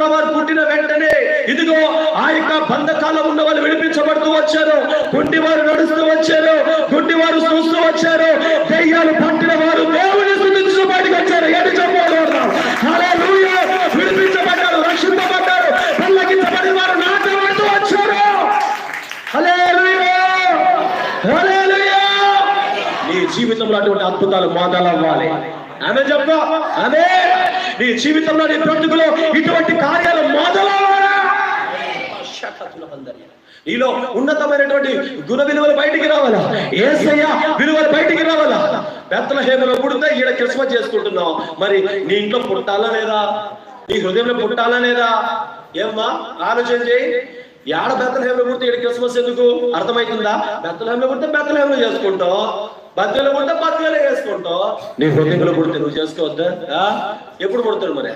వారు పుట్టిన వెంటనే ఇదిగో ఆ యొక్క బంధకాలం ఉన్న వాళ్ళు విడిపించబడుతూ వచ్చారు. గుడ్డి వారు నడుస్తూ వచ్చారు, గుడ్డి వారు చూస్తూ వచ్చారు, దెయ్యాలు పట్టిన వారు దేవుని స్తుతించు బయటకు వచ్చారు. ఎటు చెప్పబడ్డారు, హల్లెలూయా, విడిపించబడ్డారు, రక్షించబడ్డారు, పల్లకించబడిన వారు నాటబడుతూ వచ్చారు. హల్లెలూయా, హల్లెలూయా. నీ జీవితంలో అటువంటి అద్భుతాలు మొదలవ్వాలి. ఆమె చెప్ప, ఆమె నీ జీవితంలో నీ బ్రతుకులో ఇటువంటి కార్యాలు మొదలవ్వాలి. నీలో ఉన్నతమైనటువంటి గుణ విలువలు బయటికి రావాలా, యేసయ్య విలువలు బయటికి రావాలా. బెత్లెహేములో పుడితే ఈడ క్రిస్మస్ చేసుకుంటున్నావు, మరి నీ ఇంట్లో పుట్టాలా లేదా, నీ హృదయంలో పుట్టాలా లేదా? ఏమ్మా ఆలోచన చేయి. ఏడ బెత్లెహేములో పుడితే ఈడ క్రిస్మస్ ఎందుకు? అర్థమవుతుందా? బెత్లెహేములో పుడితే బెత్లెహేములో చేసుకుంటావు, బద్దెలో పుడితే బద్దెలో చేసుకుంటావు. నీ హృదయంలో పుడితే నువ్వు చేసుకోవద్దా? ఎప్పుడు పుడతాడు మరి?